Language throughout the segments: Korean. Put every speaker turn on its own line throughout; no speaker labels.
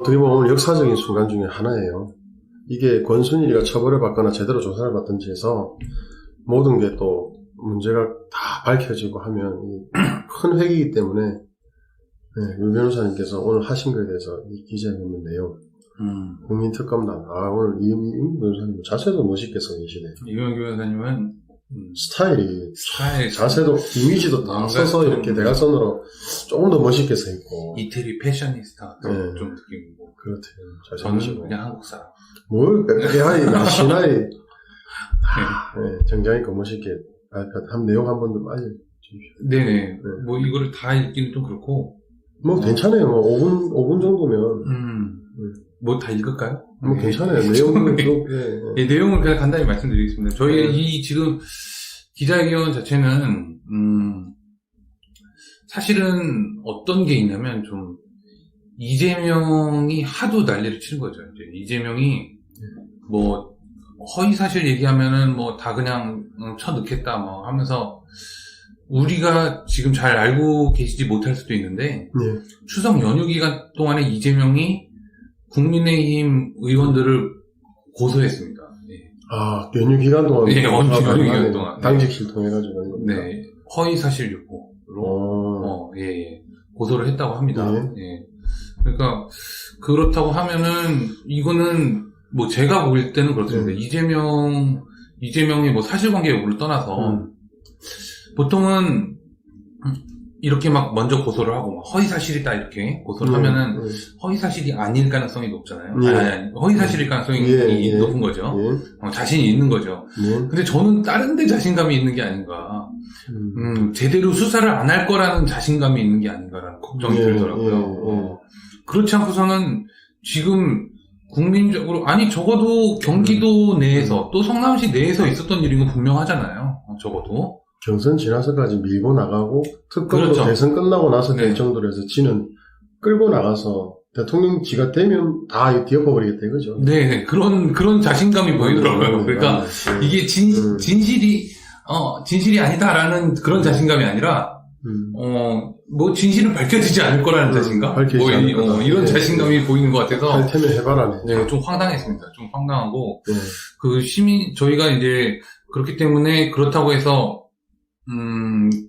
어떻게 보면 오늘 역사적인 순간 중에 하나예요. 이게 권순일이가 처벌을 받거나 제대로 조사를 받든지 해서 모든 게 또 문제가 다 밝혀지고 하면 큰 획이기 때문에 유 변호사님께서 오늘 하신 거에 대해서 이 기자회견 내용 국민특검단 오늘 이 변호사님 자세도 멋있게 써 계시네.
이경규 변호사님은
스타일이 자세도 이미지도 다 써서 이렇게 대각선으로 조금 더 멋있게 써 있고
이태리 패셔니스타 같은 좀 느낌이고
그렇대요.
저는 그냥 한국 사람.
뭘 빼빼하이 나시나이 정장이고 멋있게 한 내용 한 번 좀 알려주십시오.
네네. 뭐 이거를 다 읽기는 좀 그렇고
뭐 괜찮아요. 뭐 5분 정도면
뭐 다 읽을까요?
뭐 괜찮아요. 내용은
네, 내용을 그냥 간단히 말씀드리겠습니다. 저희의 이 지금 기자회견 자체는 사실은 어떤 게 있냐면 좀 이재명이 하도 난리를 치는 거죠. 이제 이재명이 뭐 허위 사실 얘기하면은 뭐 다 그냥 쳐넣겠다 뭐 하면서 우리가 지금 잘 알고 계시지 못할 수도 있는데 추석 연휴 기간 동안에 이재명이 국민의힘 의원들을 고소했습니다. 네.
아, 연휴 기간 동안?
네, 연휴 기간 동안.
당직실 통해가지고.
네. 허위 사실 유포로, 고소를 했다고 합니다. 예. 그러니까, 그렇다고 하면은, 이거는, 뭐, 제가 볼 때는 그렇습니다. 이재명이 뭐 사실관계 여부를 떠나서, 보통은, 이렇게 막 먼저 고소를 하고 막 허위 사실이다 이렇게 고소를 하면은 허위 사실이 아닐 가능성이 높잖아요. 아니, 허위 사실일 가능성이 높은 거죠. 자신이 있는 거죠. 근데 저는 다른 데 자신감이 있는 게 아닌가. 제대로 수사를 안 할 거라는 자신감이 있는 게 아닌가라는 걱정이 들더라고요. 그렇지 않고서는 지금 국민적으로 아니 적어도 경기도 내에서 또 성남시 내에서 있었던 일인 건 분명하잖아요. 적어도.
경선 지나서까지 밀고 나가고 특검도 대선 끝나고 나서 될 정도로 해서 지는 끌고 나가서 대통령지가 되면 다 뒤엎어버리겠다 이거죠.
네, 그런 자신감이 보이더라고요. 그러니까 이게 진실이 아니다라는 그런 자신감이 아니라 뭐 진실은 밝혀지지 않을 거라는 자신감, 이런 자신감이 보이는 것 같아서
할테면 해봐라네.
네, 좀 황당했습니다. 좀 황당하고 저희가 이제 그렇기 때문에 그렇다고 해서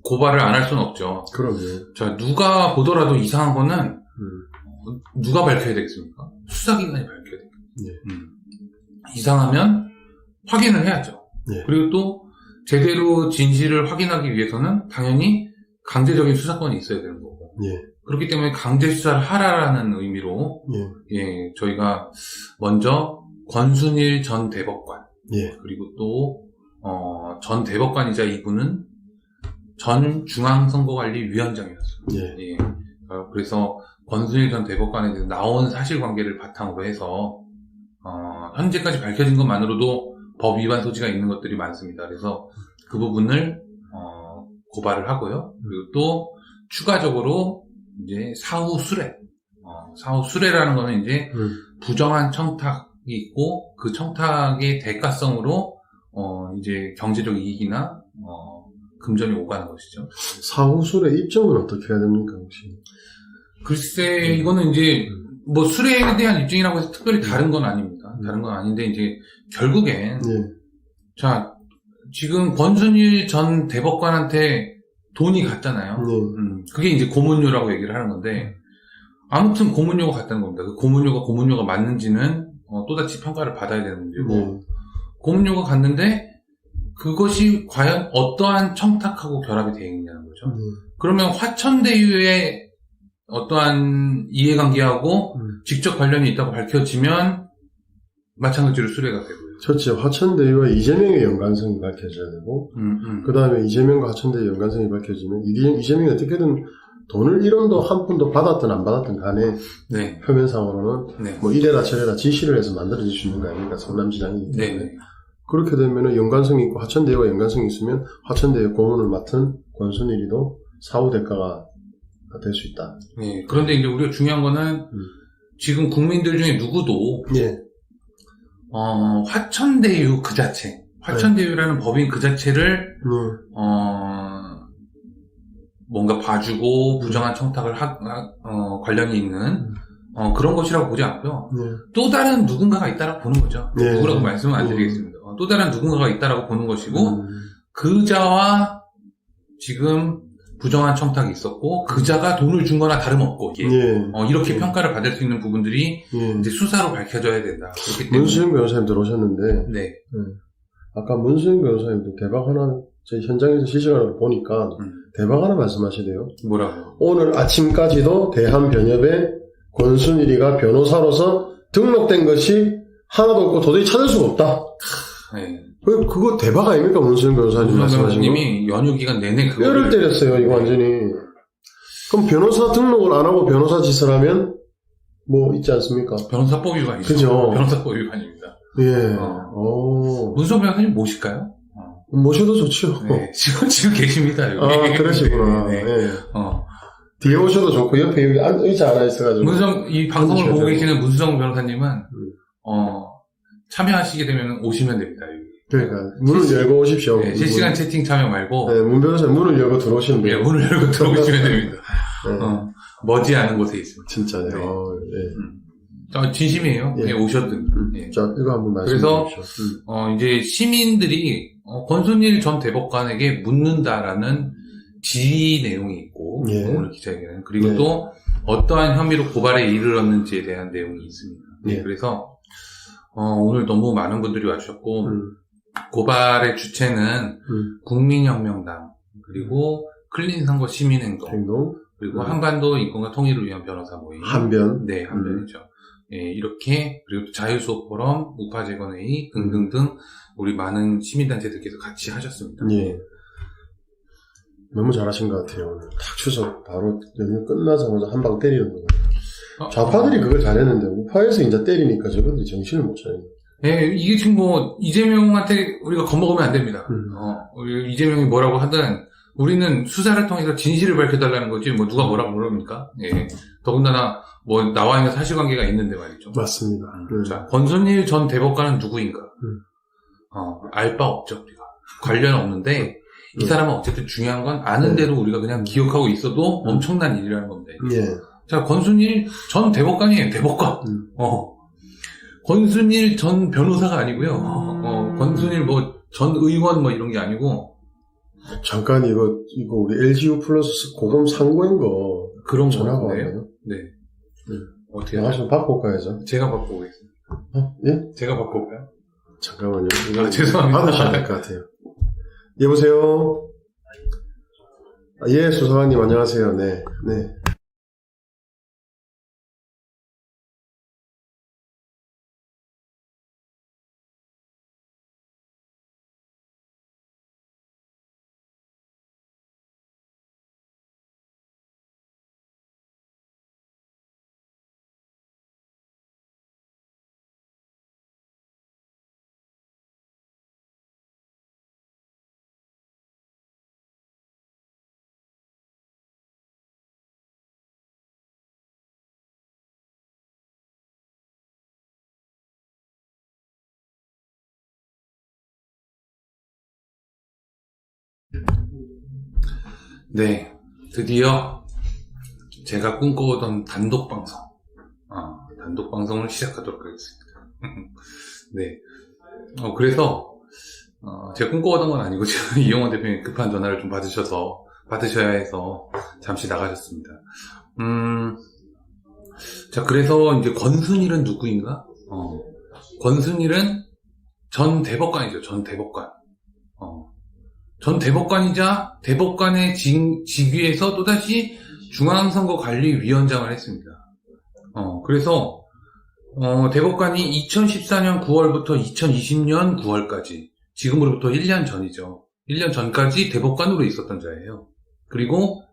고발을 안 할 수는 없죠.
그럼요.
자, 누가 보더라도 이상한 거는, 누가 밝혀야 되겠습니까? 수사기관이 밝혀야 되겠습니다. 이상하면 확인을 해야죠. 그리고 또, 제대로 진실을 확인하기 위해서는 당연히 강제적인 수사권이 있어야 되는 거고. 그렇기 때문에 강제 수사를 하라라는 의미로, 저희가 먼저 권순일 전 대법관, 그리고 또, 전 대법관이자 이분은 전 중앙선거관리위원장이었습니다. 그래서 권순일 전 대법관에 대해서 나온 사실관계를 바탕으로 해서 현재까지 밝혀진 것만으로도 법 위반 소지가 있는 것들이 많습니다. 그래서 그 부분을 고발을 하고요. 그리고 또 추가적으로 이제 사후 수뢰라는 거는 이제 부정한 청탁이 있고 그 청탁의 대가성으로 이제 경제적 이익이나 금전이 오가는 것이죠.
사후 수뢰 입증은 어떻게 해야 됩니까, 혹시?
글쎄, 이거는 이제, 뭐, 수뢰에 대한 입증이라고 해서 특별히 다른 건 아닙니다. 다른 건 아닌데, 이제, 결국엔, 자, 지금 권순일 전 대법관한테 돈이 갔잖아요. 그게 이제 고문료라고 얘기를 하는 건데, 아무튼 고문료가 갔다는 겁니다. 그 고문료가 맞는지는, 또다시 평가를 받아야 되는 문제고, 고문료가 갔는데, 그것이 과연 어떠한 청탁하고 결합이 되어 있냐는 거죠. 그러면 화천대유의 어떠한 이해관계하고 직접 관련이 있다고 밝혀지면 마찬가지로 수뢰가 되고요.
그렇죠. 화천대유와 이재명의 연관성이 밝혀져야 되고 그 다음에 이재명과 화천대유 연관성이 밝혀지면 이재명이 어떻게든 돈을 1원도 한 푼도 받았든 안 받았든 간에 표면상으로는 뭐 이래라 저래라 지시를 해서 만들어질 수 있는 거 아닙니까? 성남시장이기 때문에. 그렇게 되면은 연관성이 있고 화천대유와 연관성이 있으면 화천대유 고문을 맡은 권순일이도 사후 대가가 될 수 있다.
네. 그런데 이제 우리가 중요한 거는 지금 국민들 중에 누구도 화천대유 그 자체, 화천대유라는 법인 그 자체를 뭔가 봐주고 부정한 청탁을 관련이 있는 그런 것이라고 보지 않고요. 또 다른 누군가가 있다라고 보는 거죠. 누구라고 말씀은 안 드리겠습니다. 또 다른 누군가가 있다라고 보는 것이고, 그자와 지금 부정한 청탁이 있었고, 그자가 돈을 준 거나 다름없고, 이렇게 평가를 받을 수 있는 부분들이 이제 수사로 밝혀져야 된다.
문수영 변호사님 들어오셨는데,
네.
아까 문수영 변호사님도 대박 하나, 저희 현장에서 시식하러 보니까, 대박 하나 말씀하시대요.
뭐라고?
오늘 아침까지도 대한변협에 권순일이가 변호사로서 등록된 것이 하나도 없고 도저히 찾을 수가 없다.
네.
그거 대박 아닙니까? 문수영 변호사님 말씀하신 거?
님이 연휴 기간 내내
뼈를 때렸어요, 이거 완전히. 그럼 변호사 등록을 안 하고 변호사 짓을 하면 뭐 있지 않습니까?
변호사법 위반이죠.
그죠?
변호사법 위반입니다.
예.
문수영 변호사님 모실까요?
모셔도 좋죠.
네, 지금 계십니다, 여기.
그러시구나.
네.
예. 뒤에 오셔도 좋고, 옆에 여기 의자 하나 있어가지고.
이 방송을 보고 계시는 문수정 변호사님은, 참여하시게 되면 오시면 됩니다, 여기.
그러니까, 문을 열고 오십시오.
네, 실시간 채팅 참여 말고.
네, 문 변호사님 문을 열고 들어오시면 돼요.
네, 문을 열고 들어오시면 됩니다. 머지않은 곳에 있습니다.
진짜요.
네. 진심이에요.
예.
네, 오셨든. 예.
자, 이거 한번 말씀해
그래서,
주십시오.
이제 시민들이, 권순일 전 대법관에게 묻는다라는 질의 내용이 있고, 오늘 기자회견은. 그리고 또, 어떠한 혐의로 고발에 이르렀는지에 대한 내용이 있습니다. 네, 그래서, 오늘 너무 많은 분들이 와주셨고, 고발의 주체는 국민혁명당, 그리고 클린선거 시민행동, 그리고 한반도 인권과 통일을 위한 변호사 모임.
한변.
네, 한변이죠. 예, 이렇게, 그리고 또 자유수호포럼, 우파재건회의 등등등, 우리 많은 시민단체들께서 같이 하셨습니다.
예. 너무 잘하신 것 같아요. 오늘 딱 추석 바로 연휴 끝나자마자 한 방 때리는 거예요. 좌파들이 그걸 잘했는데, 우파에서 이제 때리니까 저것들이 정신을 못 차려요.
예, 이게 지금 이재명한테 우리가 겁먹으면 안 됩니다. 우리 이재명이 뭐라고 하든, 우리는 수사를 통해서 진실을 밝혀달라는 거지, 누가 뭐라고 그럽니까? 예. 더군다나, 나와 있는 사실관계가 있는데 말이죠.
맞습니다.
자, 권순일 전 대법관은 누구인가? 알 바 없죠, 우리가. 관련 없는데, 이 사람은 어쨌든 중요한 건 아는 대로 우리가 그냥 기억하고 있어도 엄청난 일이라는 겁니다. 자, 권순일 전 대법관이에요, 대법관. 권순일 전 변호사가 아니고요. 권순일 전 의원 이런 게 아니고.
잠깐 이거 우리 LGU 플러스 고금 상고인 거.
그런
전화가
거예요?
왔나요?
네. 어떻게
나가 좀 바꿔 가야죠.
제가 바꿔 오겠습니다.
예?
제가 바꿔 올까요?
잠깐만요.
죄송합니다.
받으셔야 될 것 같아요. 여보세요? 예, 수사관님 안녕하세요. 네.
네, 드디어 제가 꿈꿔오던 단독방송을 시작하도록 하겠습니다. 네. 그래서, 제가 꿈꿔오던 건 아니고, 지금 이용원 대표님 급한 전화를 좀 받으셔야 해서 잠시 나가셨습니다. 자, 그래서 이제 권순일은 누구인가? 권순일은 전 대법관이죠, 전 대법관. 전 대법관이자 대법관의 직위에서 또다시 중앙선거관리위원장을 했습니다. 그래서 대법관이 2014년 9월부터 2020년 9월까지 지금으로부터 1년 전이죠. 1년 전까지 대법관으로 있었던 자예요. 그리고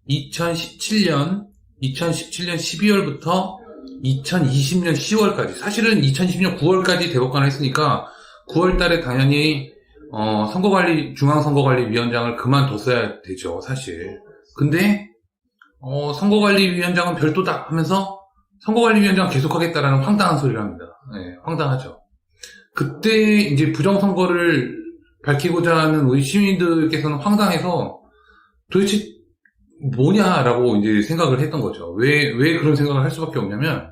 2017년 12월부터 2020년 10월까지 사실은 2020년 9월까지 대법관을 했으니까 9월 달에 당연히 중앙선거관리위원장을 그만뒀어야 되죠, 사실. 근데, 선거관리위원장은 별도다 하면서 선거관리위원장 계속하겠다라는 황당한 소리를 합니다. 네, 황당하죠. 그때 이제 부정선거를 밝히고자 하는 우리 시민들께서는 황당해서 도대체 뭐냐라고 이제 생각을 했던 거죠. 왜 그런 생각을 할 수밖에 없냐면,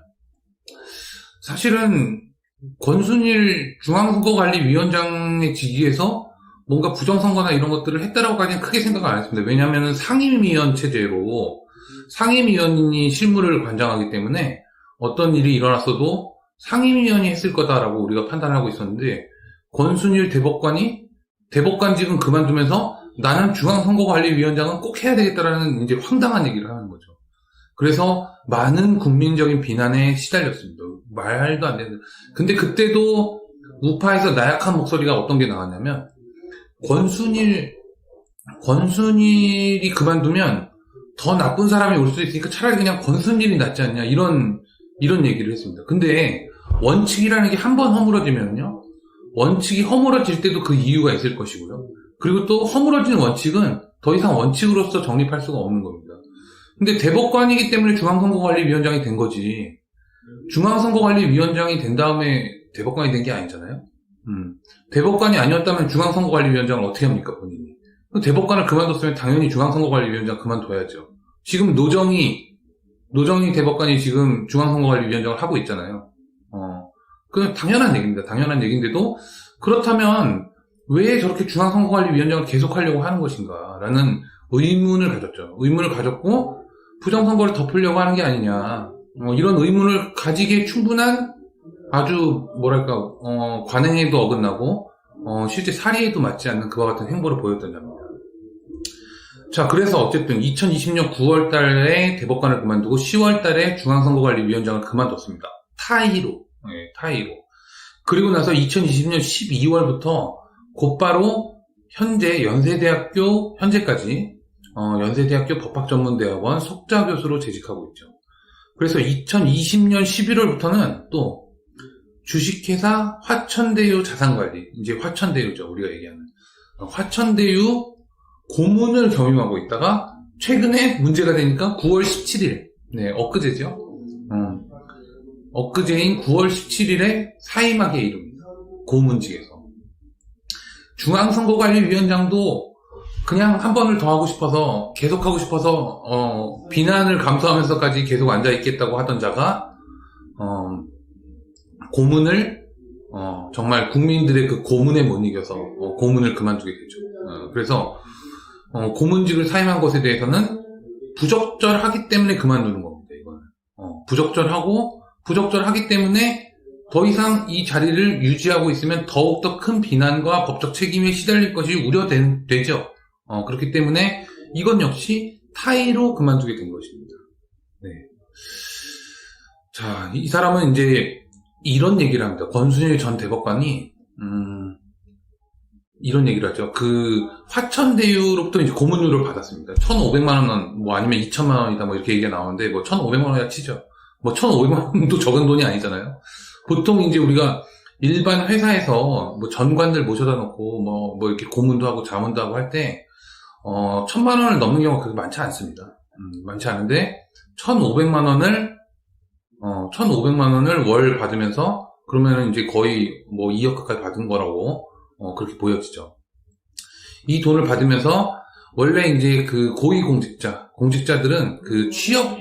사실은 권순일 중앙선거관리위원장의 지지에서 뭔가 부정선거나 이런 것들을 했다라고까지는 크게 생각을 안 했습니다. 왜냐하면 상임위원 체제로 상임위원이 실무를 관장하기 때문에 어떤 일이 일어났어도 상임위원이 했을 거다라고 우리가 판단하고 있었는데, 권순일 대법관직은 그만두면서 나는 중앙선거관리위원장은 꼭 해야 되겠다라는 이제 황당한 얘기를 하는 거죠. 그래서 많은 국민적인 비난에 시달렸습니다. 말도 안 되는. 근데 그때도 우파에서 나약한 목소리가 어떤 게 나왔냐면, 권순일이 그만두면 더 나쁜 사람이 올 수도 있으니까 차라리 그냥 권순일이 낫지 않냐, 이런 얘기를 했습니다. 근데 원칙이라는 게 한 번 허물어지면요, 원칙이 허물어질 때도 그 이유가 있을 것이고요. 그리고 또 허물어진 원칙은 더 이상 원칙으로서 정립할 수가 없는 겁니다. 근데 대법관이기 때문에 중앙선거관리위원장이 된 거지, 중앙선거관리위원장이 된 다음에 대법관이 된 게 아니잖아요. 대법관이 아니었다면 중앙선거관리위원장을 어떻게 합니까, 본인이? 대법관을 그만뒀으면 당연히 중앙선거관리위원장 그만둬야죠. 지금 노정희 대법관이 지금 중앙선거관리위원장을 하고 있잖아요. 그건 당연한 얘기입니다. 당연한 얘기인데도, 그렇다면 왜 저렇게 중앙선거관리위원장을 계속하려고 하는 것인가라는 의문을 가졌죠. 의문을 가졌고, 부정선거를 덮으려고 하는 게 아니냐, 이런 의문을 가지기에 충분한, 아주 관행에도 어긋나고 실제 사리에도 맞지 않는 그와 같은 행보를 보였던 자입니다. 자, 그래서 어쨌든 2020년 9월 달에 대법관을 그만두고 10월 달에 중앙선거관리위원장을 그만뒀습니다. 타이로. 그리고 나서 2020년 12월부터 곧바로 현재까지 연세대학교 법학전문대학원 석좌교수로 재직하고 있죠. 그래서 2020년 11월부터는 또 주식회사 화천대유 자산관리, 이제 화천대유죠, 우리가 얘기하는 화천대유 고문을 겸임하고 있다가 최근에 문제가 되니까 9월 17일, 엊그제죠. 엊그제인 9월 17일에 사임하게 이릅니다. 고문직에서. 중앙선거관리위원장도 그냥 한 번을 더 하고 싶어서, 계속하고 싶어서 비난을 감수하면서까지 계속 앉아있겠다고 하던 자가 고문을 정말 국민들의 그 고문에 못 이겨서 고문을 그만두게 되죠. 그래서 고문직을 사임한 것에 대해서는 부적절하기 때문에 그만두는 겁니다. 이거는 부적절하기 때문에 더 이상 이 자리를 유지하고 있으면 더욱더 큰 비난과 법적 책임에 시달릴 것이 우려되죠. 그렇기 때문에 이건 역시 타의로 그만두게 된 것입니다. 네. 자, 이 사람은 이제 이런 얘기를 합니다. 권순일 전 대법관이 이런 얘기를 하죠. 그 화천대유로부터 이제 고문료를 받았습니다. 1,500만 원, 뭐 아니면 2,000만 원이다, 뭐 이렇게 얘기가 나오는데, 뭐 1,500만 원이라 치죠. 뭐 1,500만 원도 적은 돈이 아니잖아요. 보통 이제 우리가 일반 회사에서 뭐 전관들 모셔다 놓고 뭐 이렇게 고문도 하고 자문도 하고 할 때 1,000만 원을 넘는 경우가 그렇게 많지 않습니다. 많지 않은데 1,500만 원을 월 받으면서, 그러면은 이제 거의 뭐 2억 가까이 받은 거라고 그렇게 보여지죠. 이 돈을 받으면서 원래 이제 그 고위 공직자들은 그 취업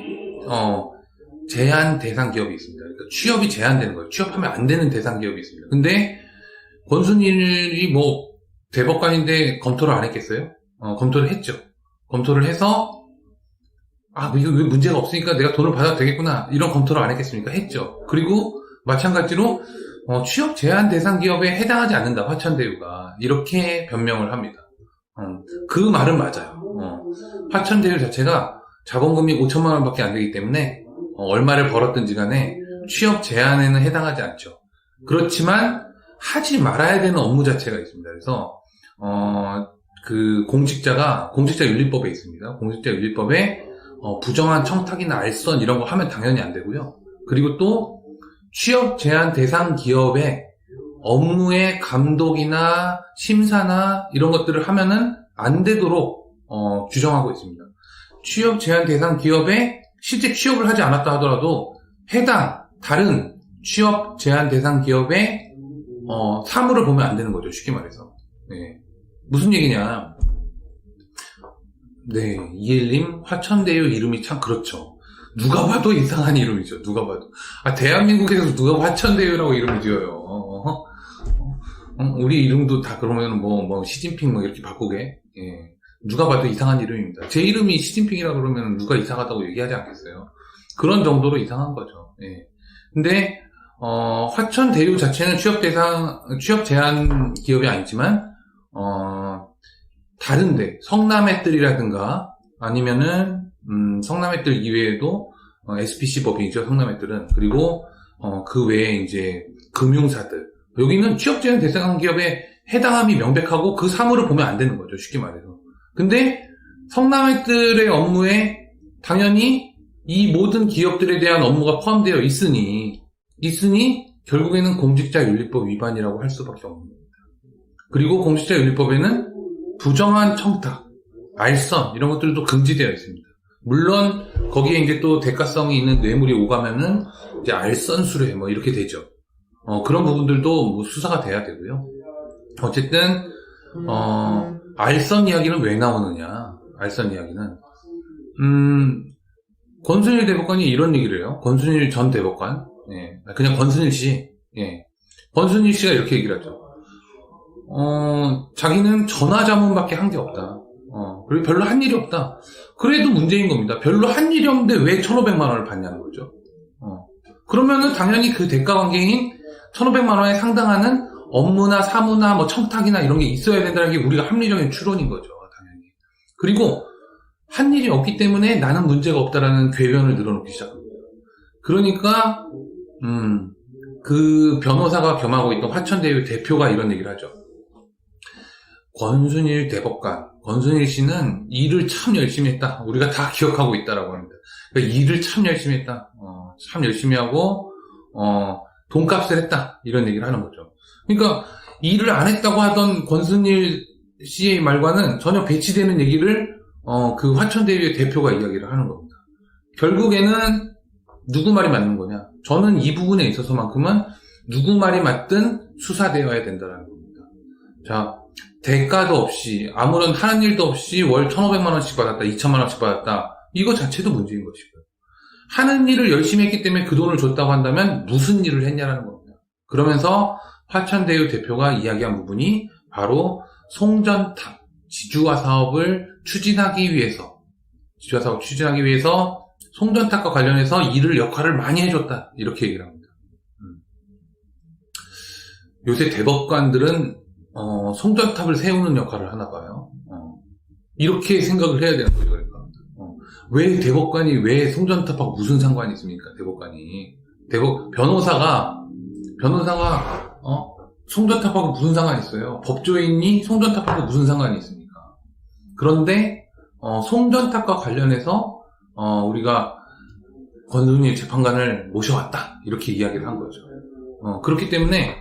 제한 대상 기업이 있습니다. 그러니까 취업이 제한되는 거예요. 취업하면 안 되는 대상 기업이 있습니다. 근데 권순일이 뭐 대법관인데 검토를 안 했겠어요? 검토를 했죠. 검토를 해서 이거 왜 문제가 없으니까 내가 돈을 받아도 되겠구나, 이런 검토를 안 했겠습니까? 했죠. 그리고 마찬가지로 취업 제한 대상 기업에 해당하지 않는다, 화천대유가, 이렇게 변명을 합니다. 그 말은 맞아요. 화천대유 자체가 자본금이 5천만 원밖에 안 되기 때문에 얼마를 벌었든지 간에 취업 제한에는 해당하지 않죠. 그렇지만 하지 말아야 되는 업무 자체가 있습니다. 그래서 그 공직자윤리법에 있습니다. 공직자윤리법에 부정한 청탁이나 알선 이런 거 하면 당연히 안 되고요. 그리고 또 취업 제한 대상 기업의 업무의 감독이나 심사나 이런 것들을 하면은 안 되도록 규정하고 있습니다. 취업 제한 대상 기업에 실제 취업을 하지 않았다 하더라도 다른 취업 제한 대상 기업의 사무를 보면 안 되는 거죠. 쉽게 말해서. 네. 무슨 얘기냐. 네, 이엘님 화천대유 이름이 참 그렇죠. 누가 봐도 이상한 이름이죠. 누가 봐도. 대한민국에서 누가 화천대유라고 이름을 지어요. 우리 이름도 다 그러면 시진핑 이렇게 바꾸게. 예. 누가 봐도 이상한 이름입니다. 제 이름이 시진핑이라 그러면 누가 이상하다고 얘기하지 않겠어요? 그런 정도로 이상한 거죠. 예. 근데, 화천대유 자체는 취업 제한 기업이 아니지만, 다른데, 성남의뜰이라든가, 아니면은, 성남의뜰 이외에도, SPC 법인이죠, 성남의뜰은. 그리고, 그 외에 이제, 금융사들. 여기는 취업 제한 대상 기업에 해당함이 명백하고 그 사물을 보면 안 되는 거죠, 쉽게 말해서. 근데, 성남의뜰의 업무에 당연히 이 모든 기업들에 대한 업무가 포함되어 있으니, 결국에는 공직자윤리법 위반이라고 할 수밖에 없는 겁니다. 그리고 공직자윤리법에는 부정한 청탁, 알선 이런 것들도 금지되어 있습니다. 물론 거기에 이제 또 대가성이 있는 뇌물이 오가면은 이제 알선수뢰 이렇게 되죠. 그런 부분들도 수사가 돼야 되고요. 어쨌든 알선 이야기는 왜 나오느냐? 알선 이야기는 권순일 대법관이 이런 얘기를 해요. 권순일 전 대법관, 예, 그냥 권순일 씨, 예, 권순일 씨가 이렇게 얘기를 하죠. 자기는 전화 자문밖에 한 게 없다. 그리고 별로 한 일이 없다. 그래도 문제인 겁니다. 별로 한 일이 없는데 왜 1,500만 원을 받냐는 거죠. 그러면은 당연히 그 대가 관계인 1,500만 원에 상당하는 업무나 사무나 청탁이나 이런 게 있어야 된다는 게 우리가 합리적인 추론인 거죠. 당연히. 그리고 한 일이 없기 때문에 나는 문제가 없다라는 궤변을 늘어놓기 시작합니다. 그러니까 그 변호사가 겸하고 있던 화천대유 대표가 이런 얘기를 하죠. 권순일 대법관, 권순일 씨는 일을 참 열심히 했다. 우리가 다 기억하고 있다라고 합니다. 그러니까 일을 참 열심히 했다. 참 열심히 하고 돈값을 했다. 이런 얘기를 하는 거죠. 그러니까 일을 안 했다고 하던 권순일 씨의 말과는 전혀 배치되는 얘기를 그 화천대유의 대표가 이야기를 하는 겁니다. 결국에는 누구 말이 맞는 거냐? 저는 이 부분에 있어서만큼은 누구 말이 맞든 수사되어야 된다는 겁니다. 자, 대가도 없이 아무런 하는 일도 없이 월 1,500만 원씩 받았다, 2,000만 원씩 받았다. 이거 자체도 문제인 것이고요. 하는 일을 열심히 했기 때문에 그 돈을 줬다고 한다면 무슨 일을 했냐라는 겁니다. 그러면서 화천대유 대표가 이야기한 부분이 바로 송전탑 지주화 사업을 추진하기 위해서 송전탑과 관련해서 역할을 많이 해줬다. 이렇게 얘기를 합니다. 요새 대법관들은 송전탑을 세우는 역할을 하나 봐요. 이렇게 생각을 해야 되는 거죠. 그러니까. 왜 대법관이 왜 송전탑하고 무슨 상관이 있습니까? 변호사가 송전탑하고 무슨 상관이 있어요? 법조인이 송전탑하고 무슨 상관이 있습니까? 그런데 송전탑과 관련해서 우리가 권순일 재판관을 모셔왔다. 이렇게 이야기를 한 거죠. 그렇기 때문에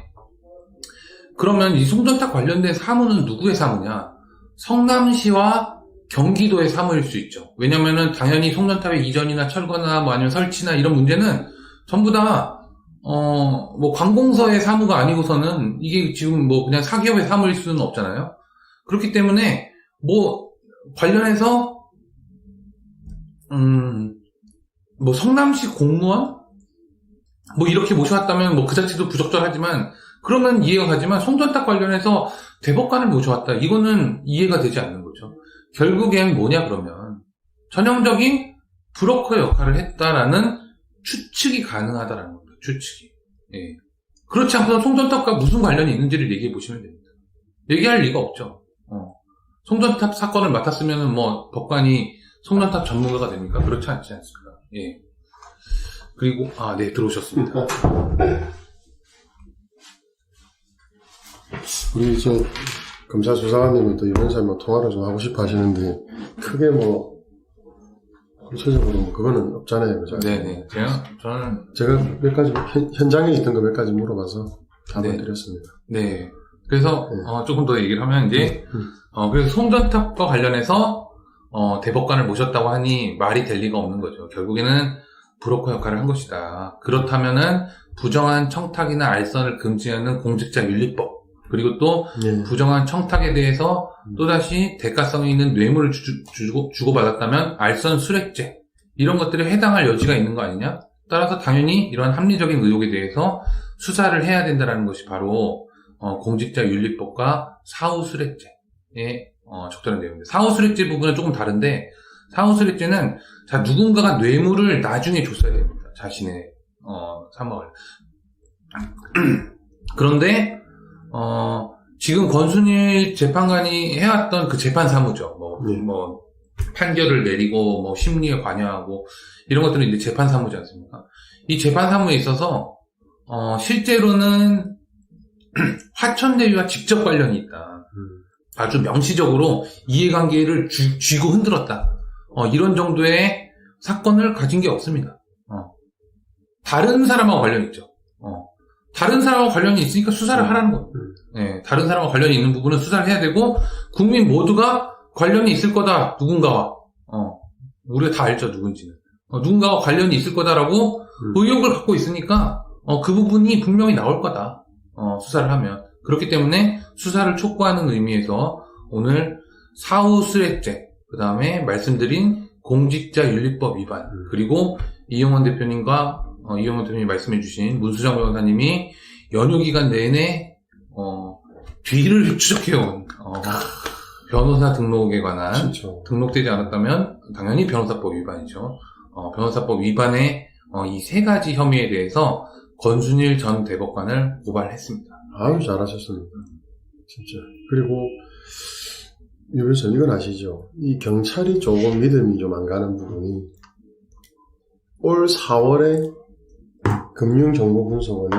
그러면 이 송전탑 관련된 사무는 누구의 사무냐? 성남시와 경기도의 사무일 수 있죠. 왜냐면은 당연히 송전탑의 이전이나 철거나 아니면 설치나 이런 문제는 전부 다 관공서의 사무가 아니고서는 이게 지금 그냥 사기업의 사무일 수는 없잖아요. 그렇기 때문에 관련해서 성남시 공무원 이렇게 모셔왔다면 그 자체도 부적절하지만 그러면 이해가 가지만 송전탑 관련해서 대법관을 모셔왔다. 이거는 이해가 되지 않는 거죠. 결국엔 뭐냐 그러면 전형적인 브로커 역할을 했다라는 추측이 가능하다라는 겁니다. 추측이. 예. 그렇지 않고서 송전탑과 무슨 관련이 있는지를 얘기해 보시면 됩니다. 얘기할 리가 없죠. 송전탑 사건을 맡았으면 법관이 송전탑 전문가가 됩니까? 그렇지 않지 않습니까? 예. 그리고 네, 들어오셨습니다.
우리 검사 수사관님은 또 이번 사람 통화를 좀 하고 싶어 하시는데 크게 구체적으로 그거는 없잖아요, 그죠?
네네.
제가 몇 가지 현장에 있던 거 몇 가지 물어봐서 답을 드렸습니다.
네. 그래서 조금 더 얘기를 하면 이제 그래서 송전탑과 관련해서 대법관을 모셨다고 하니 말이 될 리가 없는 거죠. 결국에는 브로커 역할을 한 것이다. 그렇다면은 부정한 청탁이나 알선을 금지하는 공직자윤리법 그리고 또 부정한 청탁에 대해서 또다시 대가성이 있는 뇌물을 주고받았다면 알선 수뢰죄 이런 것들에 해당할 여지가 있는 거 아니냐? 따라서 당연히 이러한 합리적인 의혹에 대해서 수사를 해야 된다는 것이 바로 공직자윤리법과 사후수뢰죄에 적절한 내용입니다. 사후수뢰죄 부분은 조금 다른데 사후수뢰죄는 누군가가 뇌물을 나중에 줬어야 됩니다. 자신의 사망을. 그런데 지금 권순일 재판관이 해왔던 그 재판 사무죠. 판결을 내리고 심리에 관여하고 이런 것들은 이제 재판 사무지 않습니까? 이 재판 사무에 있어서 실제로는 화천대유와 직접 관련이 있다. 아주 명시적으로 이해관계를 쥐고 흔들었다. 이런 정도의 사건을 가진 게 없습니다. 다른 사람하고 관련이 있죠. 다른 사람하고 관련이 있으니까 수사를 하라는 거예요. 네, 다른 사람하고 관련이 있는 부분은 수사를 해야 되고 국민 모두가 관련이 있을 거다. 누군가와. 우리가 다 알죠. 누군지는. 누군가와 관련이 있을 거다라고 의혹을 갖고 있으니까 그 부분이 분명히 나올 거다. 수사를 하면. 그렇기 때문에 수사를 촉구하는 의미에서 오늘 사후수뢰죄, 그 다음에 말씀드린 공직자윤리법 위반, 그리고 이용원 대표님이 말씀해주신 문수정 변호사님이 연휴기간 내내 뒤를 추적해온 변호사 등록에 관한
진짜.
등록되지 않았다면 당연히 변호사법 위반이죠. 변호사법 위반의 이 세 가지 혐의에 대해서 권순일 전 대법관을 고발했습니다.
아유, 잘하셨습니다. 진짜. 그리고 유변선 이건 아시죠? 이 경찰이 조금 믿음이 좀 안 가는 부분이 올 4월에 금융정보분석원이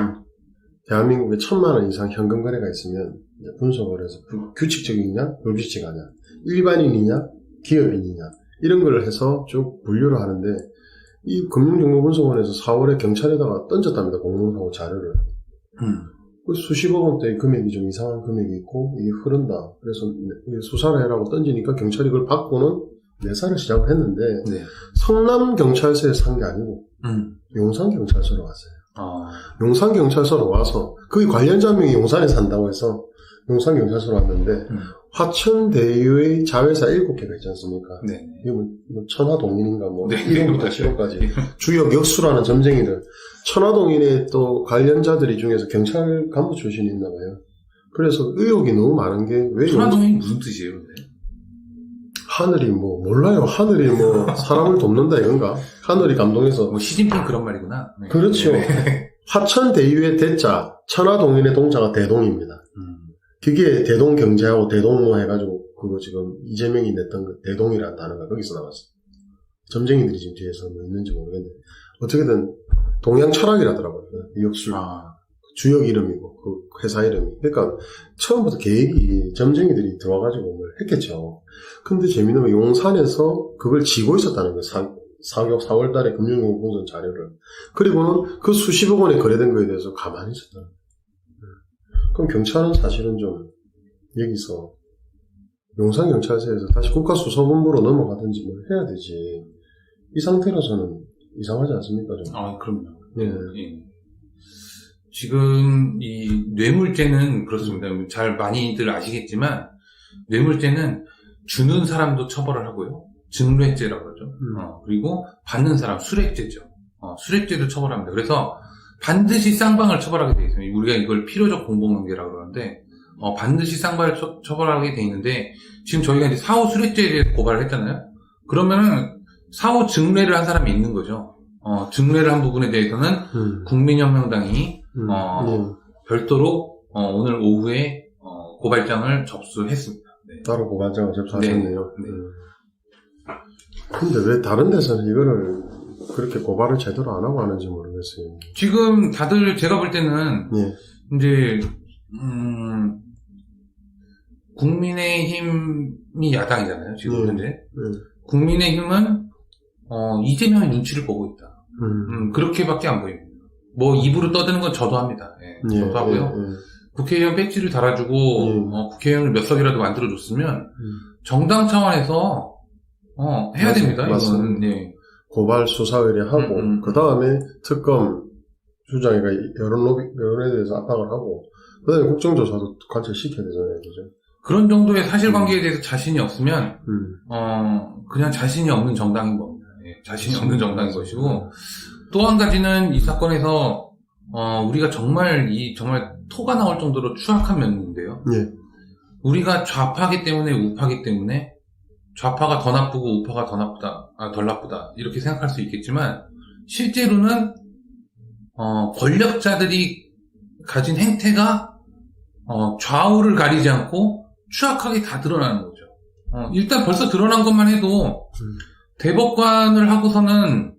대한민국에 1,000만 원 이상 현금 거래가 있으면 분석을 해서 규칙적이냐 불규칙하냐, 일반인이냐 기업인이냐 이런 걸 해서 쭉 분류를 하는데 이 금융정보분석원에서 4월에 경찰에다가 던졌답니다. 공문하고 자료를. 수십억 원대의 금액이 좀 이상한 금액이 있고 이게 흐른다. 그래서 수사를 해라고 던지니까 경찰이 그걸 받고는 내사를 시작을 했는데 성남경찰서에서 산 게 아니고 용산경찰서로 왔어요. 용산경찰서로 와서 그 관련자 명이 용산에 산다고 해서 용산경찰서로 왔는데 화천대유의 자회사 7개가 있지 않습니까?
네.
이거 천화동인인가 네. 1호부터 7호까지 주역 역수라는 점쟁이들 천화동인의 또 관련자들이 중에서 경찰 간부 출신이 있나 봐요. 그래서 의혹이 너무 많은 게 왜
천화동인이 무슨 뜻이에요? 근데?
하늘이 몰라요. 하늘이 사람을 돕는다 이건가? 하늘이 감동해서
시진핑 그런 말이구나.
네. 그렇죠. 네. 화천대유의 대자 천화동인의 동자가 대동입니다. 그게 대동경제하고 대동모 해가지고 그거 지금 이재명이 냈던 그 대동이라는 단어가 거기서 나왔어요. 점쟁이들이 지금 뒤에서 있는지 모르겠는데 어떻게든 동양철학이라더라고요. 역수 주역 이름이고 그 회사 이름이. 그러니까 처음부터 계획이 점쟁이들이 들어와가지고 뭘 했겠죠. 근데 재미있는 건 용산에서 그걸 지고 있었다는 거예요. 4월 달에 금융공선 자료를. 그리고는 그 수십억 원에 거래된 거에 대해서 가만히 있었다는 거예요. 그럼 경찰은 사실은 좀 여기서 용산경찰서에서 다시 국가수사본부로 넘어가든지 뭘 해야 되지. 이 상태로서는 이상하지 않습니까? 좀.
그럼요.
네.
지금 이 뇌물죄는 그렇습니다. 잘 많이들 아시겠지만 뇌물죄는 주는 사람도 처벌을 하고요. 증뢰죄라고 그러죠. 그리고 받는 사람 수뢰죄죠. 수뢰죄도 처벌합니다. 그래서 반드시 쌍방을 처벌하게 돼 있어요. 우리가 이걸 필요적 공범관계라고 그러는데 반드시 쌍방을 처벌하게 돼 있는데 지금 저희가 이제 사후 수뢰죄에 대해서 고발을 했잖아요. 그러면은 사후 증뢰를 한 사람이 있는 거죠. 증뢰를 한 부분에 대해서는 국민혁명당이 별도로 오늘 오후에 고발장을 접수했습니다. 네.
따로 고발장을 접수하셨네요. 네. 근데 왜 다른 데서는 이거를 그렇게 고발을 제대로 안 하고 하는지 모르겠어요.
지금 다들 제가 볼 때는 이제 국민의힘이 야당이잖아요. 지금 현재 국민의힘은 이재명의 눈치를 보고 있다. 그렇게밖에 안 보입니다. 입으로 떠드는 건 저도 합니다. 저도 하고요. 국회의원 배지를 달아주고 국회의원을 몇 석이라도 만들어줬으면 정당 차원에서 해야 됩니다. 이거는.
고발 수사 의뢰하고 그 다음에 특검 주장이가 여론에 대해서 압박을 하고 그다음에 국정조사도 관철시켜야 되잖아요, 그죠?
그런 정도의 사실관계에 대해서 자신이 없으면, 그냥 자신이 없는 정당인 겁니다. 예, 자신이 없는 정당인 것이고, 또 한 가지는 이 사건에서, 우리가 정말 토가 나올 정도로 추악한 면인데요.
예.
우리가 좌파기 때문에 우파기 때문에, 좌파가 더 나쁘고 우파가 덜 나쁘다, 이렇게 생각할 수 있겠지만, 실제로는, 권력자들이 가진 행태가, 좌우를 가리지 않고, 추악하게 다 드러나는 거죠. 일단 벌써 드러난 것만 해도 대법관을 하고서는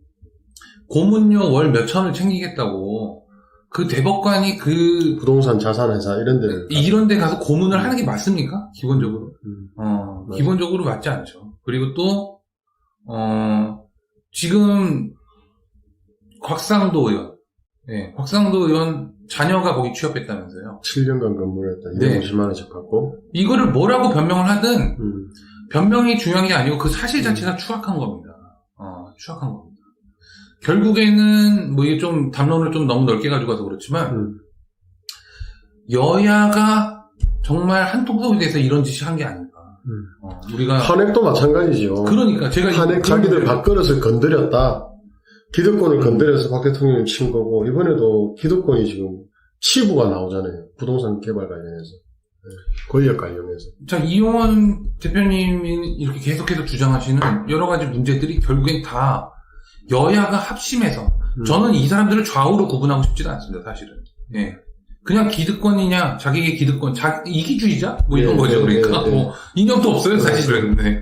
고문료 월 몇천을 챙기겠다고 그 대법관이 그
부동산 자산회사
이런 데 가서 고문을 하는 게 맞습니까? 기본적으로. 기본적으로 맞지 않죠. 그리고 또 지금 곽상도 의원 자녀가 거기 취업했다면서요.
7년간 근무를 했다. 250만 원씩 받고.
이거를 뭐라고 변명을 하든 변명이 중요한 게 아니고 그 사실 자체가 추악한 겁니다. 추악한 겁니다. 결국에는 뭐 이게 좀 담론을 좀 너무 넓게 가지고 가서 그렇지만 여야가 정말 한통속이 돼서 이런 짓이 한 게 아닌가. 우리가
탄핵도 마찬가지죠.
그러니까 제가
탄핵 자기들 밥그릇을 건드렸다. 기득권을 건드려서 박 대통령이 친 거고, 이번에도 기득권이 지금 치부가 나오잖아요. 부동산 개발 관련해서. 권력 관련해서.
자, 이용원 대표님이 이렇게 계속해서 주장하시는 여러 가지 문제들이 결국엔 다 여야가 합심해서, 저는 이 사람들을 좌우로 구분하고 싶지도 않습니다, 사실은. 예. 그냥 기득권이냐, 자기의 기득권, 이기주의자? 뭐 이런 거죠, 그러니까. 뭐, 이념도 없어요, 사실은. 네.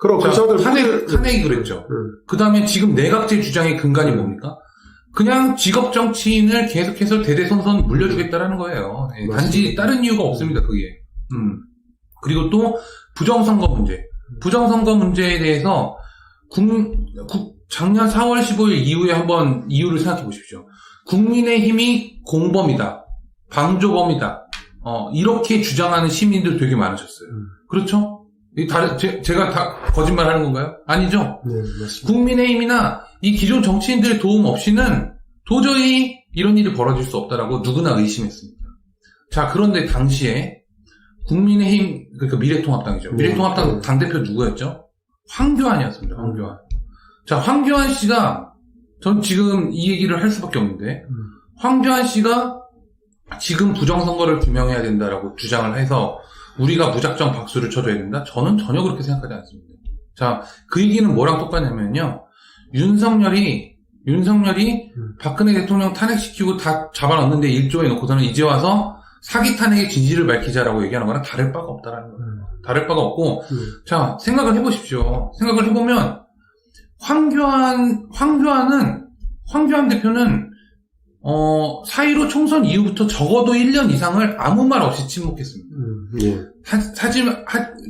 그럼
탄핵이 그랬죠. 그 다음에 지금 내각제 주장의 근간이 뭡니까? 그냥 직업 정치인을 계속해서 대대손손 물려주겠다라는 거예요. 네, 단지 다른 이유가 없습니다, 그게. 그리고 또 부정선거 문제. 부정선거 문제에 대해서 작년 4월 15일 이후에 한번 이유를 생각해 보십시오. 국민의힘이 공범이다, 방조범이다, 이렇게 주장하는 시민들 되게 많으셨어요. 그렇죠? 제가 다 거짓말 하는 건가요? 아니죠?
네, 맞습니다.
국민의힘이나 이 기존 정치인들의 도움 없이는 도저히 이런 일이 벌어질 수 없다라고 누구나 의심했습니다. 자, 그런데 당시에 국민의힘, 그러니까 미래통합당이죠. 미래통합당 당대표 누구였죠? 황교안이었습니다. 황교안. 자, 황교안 씨가, 전 지금 이 얘기를 할 수밖에 없는데, 황교안 씨가 지금 부정선거를 규명해야 된다라고 주장을 해서 우리가 무작정 박수를 쳐줘야 된다? 저는 전혀 그렇게 생각하지 않습니다. 자, 그 얘기는 뭐랑 똑같냐면요. 윤석열이 박근혜 대통령 탄핵시키고 다 잡아넣는데 1조에 놓고서는 이제 와서 사기 탄핵의 진실을 밝히자라고 얘기하는 거랑 다를 바가 없다라는 거예요. 다를 바가 없고, 자, 생각을 해보십시오. 생각을 해보면, 황교안 대표는, 4.15 총선 이후부터 적어도 1년 이상을 아무 말 없이 침묵했습니다.
예.
하지만,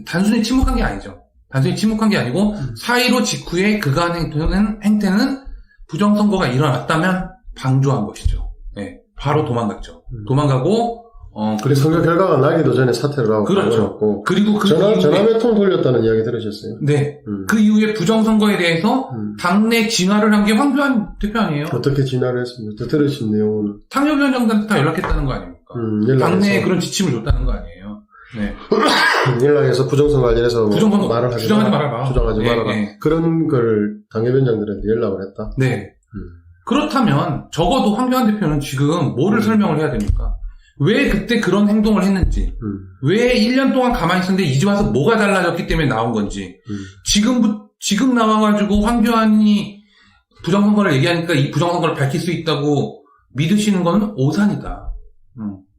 단순히 침묵한 게 아니죠. 단순히 침묵한 게 아니고, 4.15 직후에 그간 행태는 부정선거가 일어났다면 방조한 것이죠. 네, 바로 도망갔죠. 도망가고,
그리고 선거 결과가 나기도 전에 사퇴를 하고.
그렇죠. 그리고
전화매통 돌렸다는 이야기 들으셨어요?
네. 그 이후에 부정선거에 대해서 당내 진화를 한 게 황교안 대표 아니에요?
어떻게 진화를 했습니까? 들으신 내용은?
탕협위원장들한테 다 연락했다는 거 아닙니까? 당내에 그런 지침을 줬다는 거 아니에요? 네.
연락해서 부정선거 관련해서 말을 하지
주장하지 말아라.
주장하지 말아라.
네.
그런 걸 당협위원장들한테 연락을 했다?
네. 그렇다면 적어도 황교안 대표는 지금 뭐를 설명을 해야 됩니까? 왜 그때 그런 행동을 했는지, 왜 1년 동안 가만히 있었는데 이제 와서 뭐가 달라졌기 때문에 나온 건지, 지금 나와가지고 황교안이 부정선거를 얘기하니까 이 부정선거를 밝힐 수 있다고 믿으시는 건 오산이다.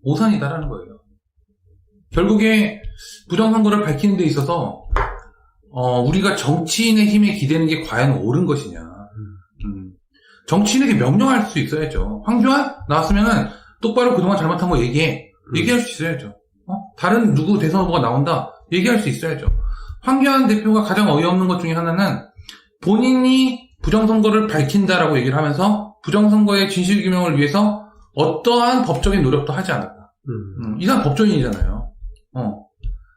오산이다라는 거예요. 결국에 부정선거를 밝히는 데 있어서, 우리가 정치인의 힘에 기대는 게 과연 옳은 것이냐. 정치인에게 명령할 수 있어야죠. 황교안 나왔으면은 똑바로 그동안 잘못한 거 얘기할 수 있어야죠. 다른 누구 대선 후보가 나온다, 얘기할 수 있어야죠. 황교안 대표가 가장 어이없는 것 중에 하나는 본인이 부정선거를 밝힌다라고 얘기를 하면서 부정선거의 진실규명을 위해서 어떠한 법적인 노력도 하지 않았다. 이 사람 법조인이잖아요.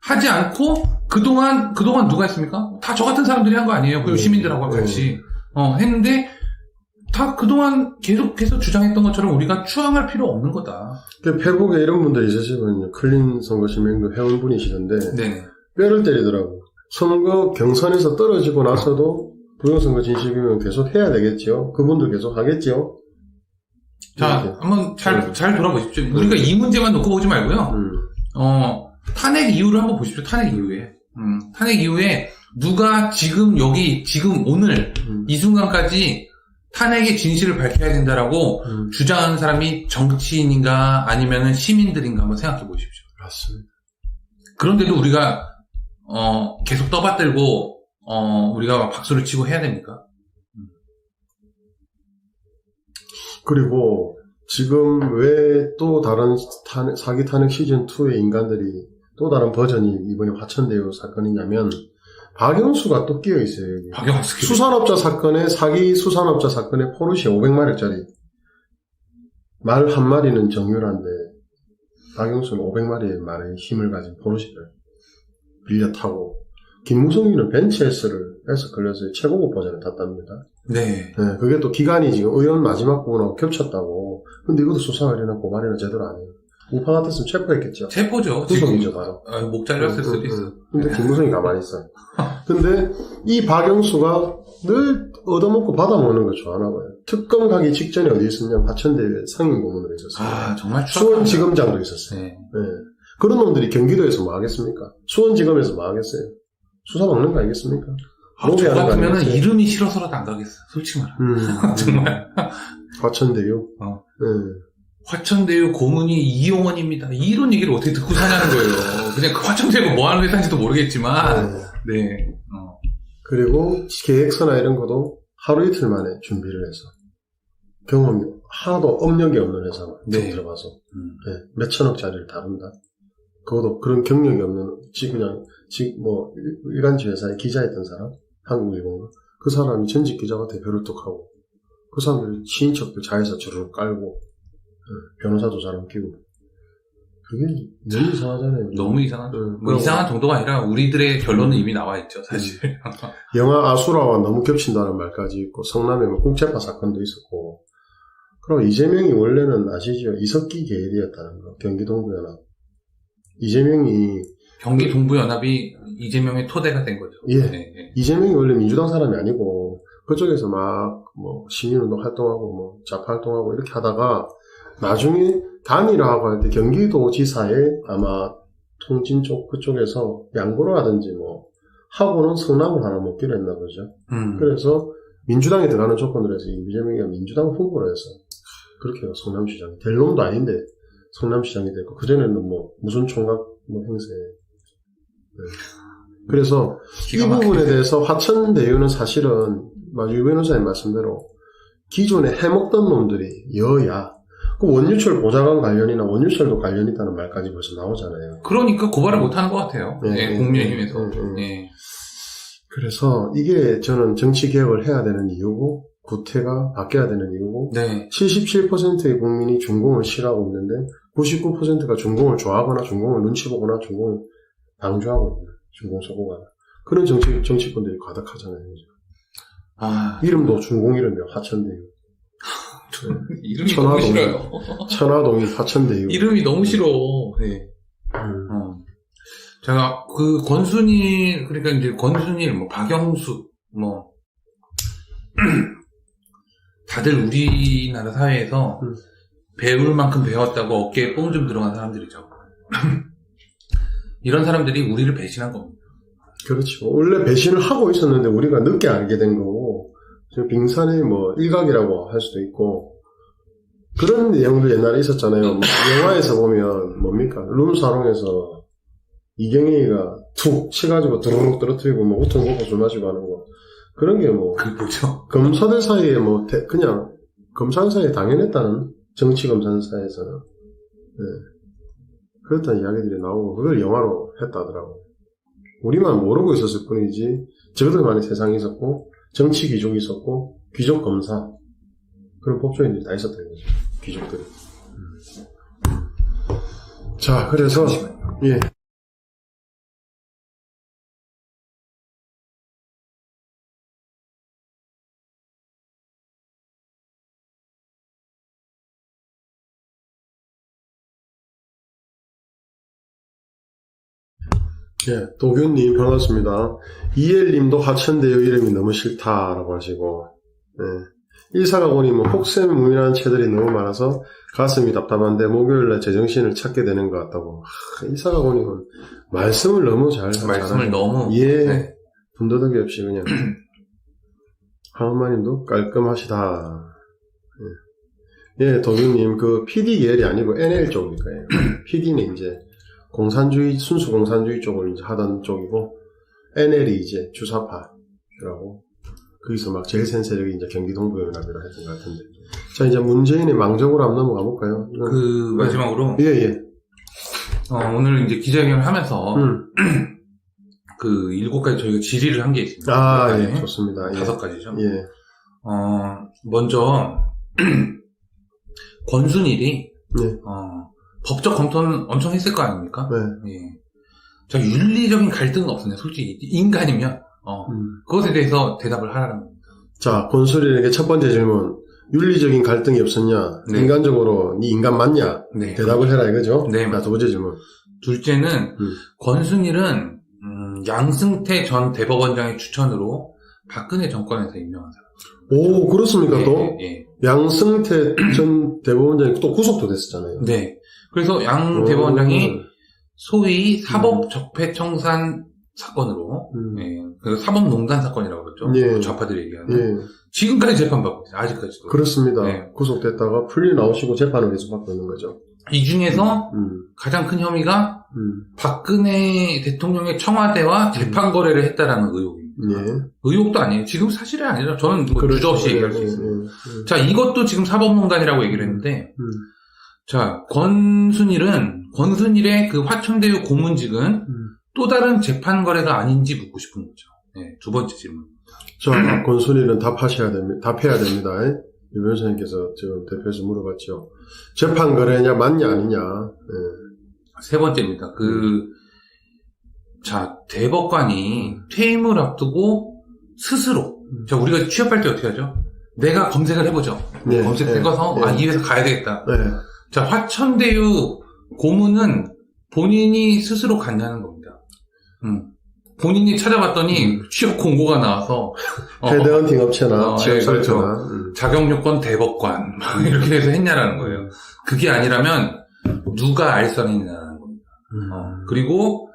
하지 않고 그동안 누가 했습니까? 다 저 같은 사람들이 한 거 아니에요. 그리고 시민들하고 같이. 했는데 다 그동안 계속해서 주장했던 것처럼 우리가 추앙할 필요 없는 거다.
페북에 이런 분들이 있으시면요. 클린 선거 실명도 회원분이시던데
네.
뼈를 때리더라고. 선거 경선에서 떨어지고 나서도 부정선거 진실규명 계속 해야 되겠죠. 그분들 계속 하겠죠.
자,
이렇게.
한번 잘 돌아보십시오. 우리가 이 문제만 놓고 보지 말고요. 탄핵 이유를 한번 보십시오. 탄핵 이후에. 탄핵 이후에 누가 지금 오늘 이 순간까지 탄핵의 진실을 밝혀야 된다라고 주장하는 사람이 정치인인가 아니면은 시민들인가 한번 생각해 보십시오.
맞습니다.
그런데도 우리가 계속 떠받들고 우리가 박수를 치고 해야 됩니까?
그리고 지금 왜 또 다른 사기 탄핵 시즌2의 인간들이 또 다른 버전이 이번에 화천대유 사건이냐면 박영수가 또 끼어있어요. 여기.
박영수
수산업자 사건에 사기 수산업자 사건에 포르쉐 500마력짜리 말 한 마리는 정유라인데 박영수는 500마리의 말의 힘을 가진 포르쉐를 빌려 타고 김무성이는 벤츠 S를 걸려서 최고급 버전을 탔답니다.
네.
네. 그게 또 기간이 지금 의원 마지막 부분하고 겹쳤다고. 근데 이것도 수사관이나 고발이나 제대로 안 해요. 우파 같았으면 체포했겠죠.
체포죠.
후속이죠, 바로.
목 잘렸을 수도 있어.
근데 김무성이 가만히 있어요. 근데 이 박영수가 늘 얻어먹고 받아먹는 걸 좋아하나 봐요. 특검 가기 직전에 어디 있었냐? 화천대유에 상임고문으로 있었어요.
아, 정말
수원지검장도 있었어요.
네.
네. 그런 놈들이 경기도에서 뭐 하겠습니까? 수원지검에서 뭐 하겠어요? 수사 먹는 거 아니겠습니까?
저 같으면 이름이 싫어서라도 안 가겠어. 솔직히 말하면. 정말.
화천대유?
화천대유 고문이 이용원입니다. 이런 얘기를 어떻게 듣고 사냐는 거예요. 그냥 그 화천대유가 뭐 하는 회사인지도 모르겠지만. 네.
그리고 계획서나 이런 것도 하루 이틀 만에 준비를 해서. 경험이 하나도 업력이 없는 회사만 들어가서. 네. 몇천억짜리를 다룬다. 그것도 그런 경력이 없는, 그냥, 일간지 회사에 기자였던 사람, 한국일보가. 그 사람이 전직 기자가 대표를 뚝 하고, 그 사람들이 친인척들 자회사 주르륵 깔고, 변호사도 사람 끼고. 그게 너무 이상하잖아요.
너무 이상하죠. 뭐 이상한 정도가 아니라 우리들의 결론은 이미 나와 있죠, 사실.
영화 아수라와 너무 겹친다는 말까지 있고, 성남에 뭐 국제파 사건도 있었고, 그리고 이재명이 원래는 아시죠? 이석기 계열이었다는 거, 경기동부연합. 이재명이
경기동부연합이 이재명의 토대가 된 거죠.
예.
네.
이재명이 원래 민주당 사람이 아니고 그쪽에서 막 시민운동 활동하고 좌파 활동하고 이렇게 하다가 나중에 단일화하고 할 때 경기도지사에 아마 통진 쪽 그쪽에서 양보를 하든지 하고는 성남을 하나 먹기로 했나 보죠. 그래서 민주당에 들어가는 조건으로 해서 이재명이가 민주당 후보로 해서 그렇게 해요. 성남시장이 될 놈도 아닌데 성남시장이 됐고, 그전에는 무슨 총각 행세. 네. 그래서 이 부분에 대해서 화천대유는 사실은, 유 변호사님 말씀대로, 기존에 해먹던 놈들이 여야, 그 원유철 보좌관 관련이나 원유철도 관련 있다는 말까지 벌써 나오잖아요.
그러니까 고발을 못하는 것 같아요. 네, 국민의힘에서. 네.
그래서 이게 저는 정치개혁을 해야 되는 이유고, 구태가 바뀌어야 되는 이유고,
네.
77%의 국민이 중공을 싫어하고 있는데 99%가 중공을 좋아하거나 중공을 눈치 보거나 중공을 방조하고 있는 중공 서고가 그런 정치권들이 가득하잖아요. 이름도 중공 이름이요. 화천대유.
이름이 너무 싫어요.
천화동이 화천대유.
이름이 너무 싫어. 네. 제가 권순일, 그러니까 이제 권순일, 박영수, 다들 우리나라 사회에서 배울 만큼 배웠다고 어깨에 뽕 좀 들어간 사람들이죠. 이런 사람들이 우리를 배신한 겁니다.
그렇죠. 원래 배신을 하고 있었는데 우리가 늦게 알게 된 거고, 빙산의 일각이라고 할 수도 있고, 그런 내용도 옛날에 있었잖아요. 영화에서 보면 뭡니까? 룸사롱에서 이경영이가 툭 치가지고 드르륵 떨어뜨리고 우통 먹고 술 마시고 하는 거. 그런 게
뭐죠?
검사들 사이에 그냥 검사들 사이에 당연했다는 정치 검사들 사이에서는 네. 그렇다는 이야기들이 나오고 그걸 영화로 했다더라고. 우리만 모르고 있었을 뿐이지 저들만의 세상이 있었고 정치 귀족이 있었고 귀족 검사 그런 법조인들이 다 있었던 거죠. 귀족들이. 자, 그래서 예. 예, 도균님 반갑습니다. 이엘님도 화천대유 이름이 너무 싫다라고 하시고, 예. 일사가고님은 혹세무민한 채들이 너무 많아서 가슴이 답답한데 목요일날 제정신을 찾게 되는 것 같다고. 일사가고님은 말씀을 너무
말씀을 너무
예, 네. 분더덕이 없이 그냥 하은마님도 깔끔하시다. 예, 도균님 그 PD계열이 아니고 NL 쪽일 거예요. PD는 이제 공산주의, 순수 공산주의 쪽을 이제 하던 쪽이고, NL이 이제 주사파라고, 거기서 막 제일 센 세력이 이제 경기 동부연합이라 했던 것 같은데. 자, 이제 문재인의 망정으로 한번 넘어가 볼까요?
마지막으로.
예.
오늘 이제 기자회견을 하면서, 그 7가지 저희가 질의를 한 게 있습니다.
예, 좋습니다.
5가지죠.
예.
먼저, 권순일이,
네.
법적 검토는 엄청 했을 거 아닙니까?
네.
예. 자, 윤리적인 갈등은 없었냐, 솔직히. 인간이면, 그것에 대해서 대답을 하라는 겁니다.
자, 권순일에게 첫 번째 질문. 윤리적인 갈등이 없었냐? 네. 인간적으로, 네 인간 맞냐? 네. 대답을 해라, 이거죠?
네.
자, 두 번째 질문.
둘째는, 권순일은, 양승태 전 대법원장의 추천으로 박근혜 정권에서 임명한 사람.
오, 그렇습니까,
예,
또?
예.
양승태 전 대법원장이 또 구속도 됐었잖아요.
네. 그래서 양 대법원장이 소위 사법적폐청산 사건으로, 그 사법농단 사건이라고 그러죠.
예.
좌파들이 얘기하는. 예. 지금까지 재판받고 있어요. 아직까지도.
그렇습니다. 네. 구속됐다가 풀려 나오시고 재판을 계속 받고 있는 거죠.
이 중에서 가장 큰 혐의가 박근혜 대통령의 청와대와 재판 거래를 했다라는 의혹입니다.
예.
의혹도 아니에요. 지금 사실이 아니라 저는 뭐 주저 없이 얘기할 수 있습니다. 자, 이것도 지금 사법농단이라고 얘기를 했는데, 자, 권순일의 그 화천대유 고문직은 또 다른 재판 거래가 아닌지 묻고 싶은 거죠. 네, 두 번째 질문.
자, 권순일은 답해야 됩니다. 유 변호사님께서 지금 대표에서 물어봤죠. 재판 거래냐, 맞냐, 아니냐. 네.
세 번째입니다. 자, 대법관이 퇴임을 앞두고 스스로, 자, 우리가 취업할 때 어떻게 하죠? 내가 검색을 해보죠.
네,
검색해서, 이 회사 가야 되겠다.
네.
자, 화천대유 고문은 본인이 스스로 갔냐는 겁니다. 본인이 찾아봤더니 취업 공고가 나와서
헤드헌팅 업체나 취업
그렇죠.
업체나
자격요건 대법관 막 이렇게 해서 했냐라는 거예요. 그게 아니라면 누가 알선했냐라는 겁니다. 그리고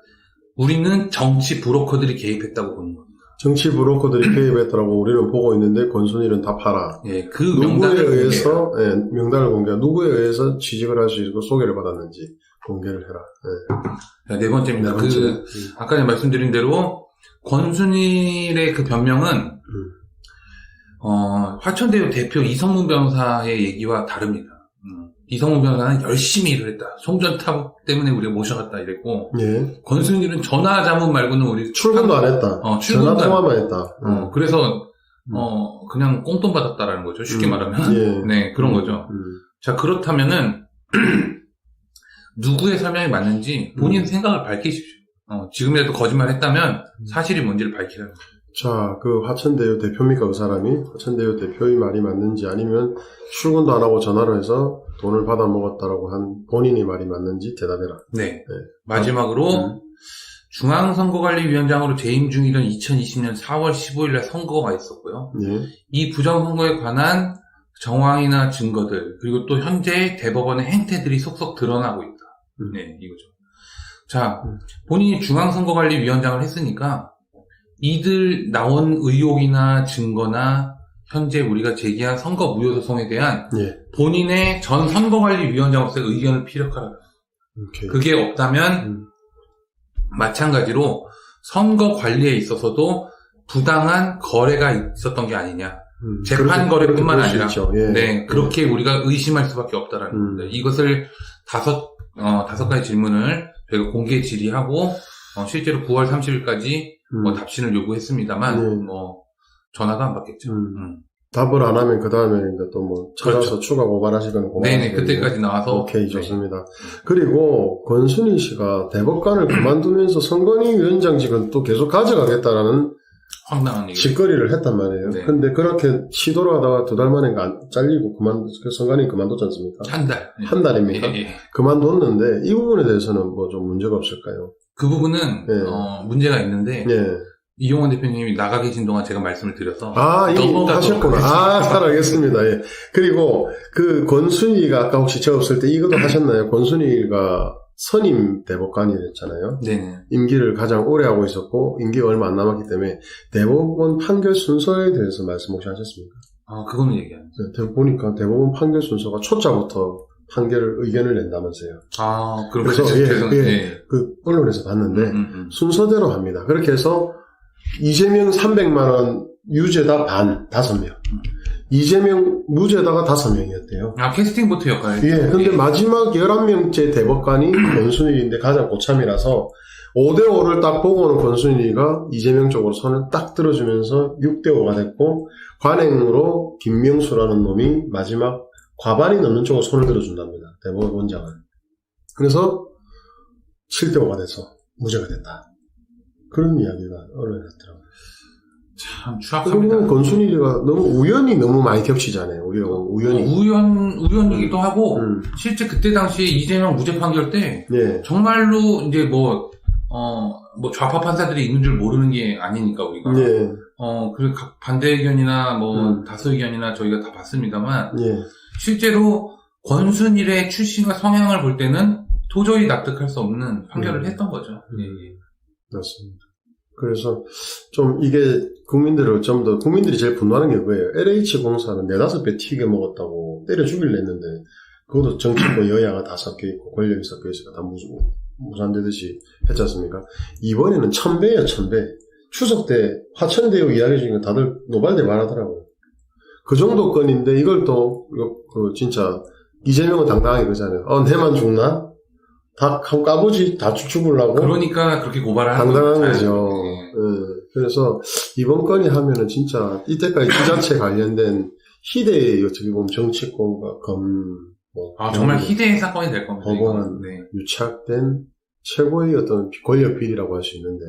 우리는 정치 브로커들이 개입했다고 보는 겁니다.
정치 브로커들이 개입했다고 우리는 보고 있는데 권순일은 답하라.
예, 그 명단을
의해서 명단을 공개. 누구에 의해서 취직을 할 수 있고 소개를 받았는지 공개를 해라.
자, 네 번째입니다. 아까 말씀드린 대로 권순일의 그 변명은 화천대유 대표 이성문 변호사의 얘기와 다릅니다. 이성문 변호사는 열심히 일을 했다. 송전탑 때문에 우리가 모셔갔다 이랬고,
예.
권순일은 전화 자문 말고는 우리
출근도 안 했다. 전화 통화만 했다.
그래서 그냥 꽁돈 받았다라는 거죠. 쉽게 말하면.
예.
네, 그런 거죠. 자, 그렇다면은 누구의 설명이 맞는지 본인 생각을 밝히십시오. 지금이라도 거짓말 했다면 사실이 뭔지를 밝히라는 거죠.
자, 그 화천대유 대표입니까, 그 사람이? 화천대유 대표의 말이 맞는지 아니면 출근도 안 하고 전화로 해서 돈을 받아 먹었다라고 한 본인의 말이 맞는지 대답해라.
네. 마지막으로 중앙선거관리위원장으로 재임 중이던 2020년 4월 15일 날 선거가 있었고요.
예.
이 부정선거에 관한 정황이나 증거들, 그리고 또 현재 대법원의 행태들이 속속 드러나고 있다. 네, 이거죠. 자, 본인이 중앙선거관리위원장을 했으니까 이들 나온 의혹이나 증거나 현재 우리가 제기한 선거 무효 소송에 대한 본인의 전 선거관리위원장으로서의 의견을 피력하라. 그게 없다면 마찬가지로 선거 관리에 있어서도 부당한 거래가 있었던 게 아니냐. 재판 거래뿐만 아니라 네, 그렇게 우리가 의심할 수밖에 없다라는 겁니다. 이것을 다섯 가지 질문을 저희가 공개 질의하고 실제로 9월 30일까지 답신을 요구했습니다만 전화가 안 받겠죠.
답을 안 하면 그 다음에 이제 또 찾아서
그렇죠.
추가 고발하시거나
네네, 그때까지 나와서
오케이, 좋습니다. 그리고 권순일 씨가 대법관을 그만두면서 선관위 위원장직은 또 계속 가져가겠다라는
황당한 얘기.
짓거리를 했단 말이에요.
네.
근데 그렇게 시도를 하다가 2달 만에 잘리고 선관위 그만뒀지 않습니까?
한 달.
한 달입니까?
예.
그만뒀는데 이 부분에 대해서는 뭐 좀 문제가 없을까요?
그 부분은 문제가 있는데 이용원 대표님이 나가 계신 동안 제가 말씀을 드려서
이거 하셨구나. 잘 알겠습니다. 예. 그리고 그 권순희가 아까 혹시 저 없을 때 이것도 하셨나요? 권순희가 선임 대법관이었잖아요.
네.
임기를 가장 오래 하고 있었고 임기가 얼마 안 남았기 때문에 대법원 판결 순서에 대해서 말씀 혹시 하셨습니까?
그거는 얘기 안 했어요.
보니까 대법원 판결 순서가 초짜부터 의견을 낸다면서요.
그래서
그 언론에서 봤는데 순서대로 합니다. 그렇게 해서 이재명 300만원 유죄다 반 5명. 이재명 무죄다가 5명이었대요.
캐스팅 보트 역할.
근데 마지막 11명째 대법관이 권순일인데 가장 고참이라서 5대5를 딱 보고는 권순일이가 이재명 쪽으로 손을 딱 들어주면서 6대5가 됐고, 관행으로 김명수라는 놈이 마지막 과반이 넘는 쪽으로 손을 들어준답니다. 대법원장은. 그래서 7대5가 돼서 무죄가 됐다. 그런 이야기가 언론에 났더라고요.
참 추악합니다.
그리고 권순일이가 우연히 너무 많이 겹치잖아요.
우연이기도 하고 실제 그때 당시에 이재명 무죄 판결 때 정말로 이제 좌파 판사들이 있는 줄 모르는 게 아니니까 우리가 그리고 반대 의견이나 다수 의견이나 저희가 다 봤습니다만 실제로 권순일의 출신과 성향을 볼 때는 도저히 납득할 수 없는 판결을 했던 거죠.
맞습니다. 그래서 좀 이게 국민들이 제일 분노하는 게 그거예요. LH공사는 4-5배 튀겨 먹었다고 때려 죽이려 했는데 그것도 정치권 여야가 다 섞여있고 권력이 섞여있으니까 다 무산되듯이 했지 않습니까? 이번에는 1000배예요, 1000배. 추석 때 화천대유 이야기 중에 다들 노발대 말하더라고요. 그 정도 건인데 이걸 또 진짜 이재명은 당당하게 그러잖아요. 내만 죽나? 다 까부지 다 죽으려고.
그러니까 그렇게 고발을 하는
당당한 거죠. 그래서 이번 건이 하면은 진짜 이때까지 지자체 관련된 희대의 어떻게 보면 정치권과
정말 희대의 사건이 될 겁니다.
법원 유착된 최고의 어떤 권력 비리라고 할 수 있는데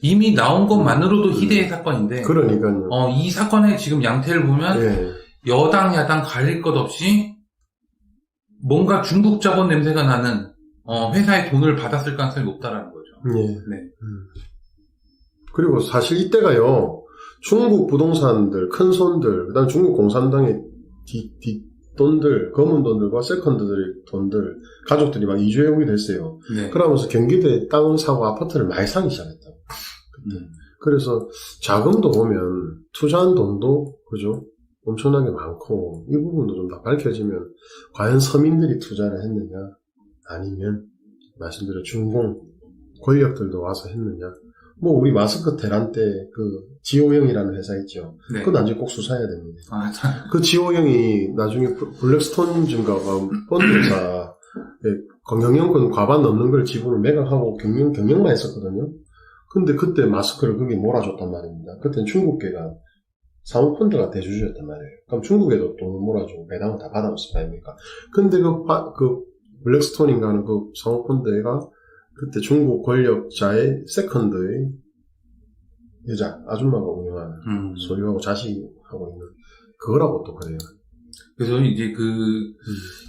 이미 나온 것만으로도 희대의 사건인데.
그러니까요.
이 사건의 지금 양태를 보면 여당 야당 가릴 것 없이 뭔가 중국 자본 냄새가 나는 회사에 돈을 받았을 가능성이 높다라는 거죠.
그리고 사실 이때가요, 중국 부동산들, 큰 손들, 그 다음에 중국 공산당의 뒷돈들, 검은 돈들과 세컨드들의 돈들, 가족들이 막 이주해오게 됐어요. 그러면서 경기도에 땅을 사고 아파트를 많이 사기 시작했다고. 그래서 자금도 보면 투자한 돈도, 그죠? 엄청나게 많고, 이 부분도 좀 다 밝혀지면, 과연 서민들이 투자를 했느냐, 아니면 말씀드린 중공 권력들도 와서 했느냐. 우리 마스크 대란 때 지오영이라는 회사 있죠. 그건 나중에 꼭 수사해야 됩니다. 그 지오영이 나중에 블랙스톤 증가가 펀드사 경영권 과반 넘는 걸 지분을 매각하고 경영만 했었거든요. 근데 그때 마스크를 거기 몰아줬단 말입니다. 그때는 중국계가 사모펀드가 대주주였단 말이에요. 그럼 중국에도 돈을 몰아주고 배당을 다 받아봤을 거 아닙니까? 근데 블랙스톤인가 하는 그 사모펀드가 그때 중국 권력자의 세컨드의 여자, 아줌마가 운영하는 소유하고 자식하고 있는 그거라고 또 그래요.
그래서 이제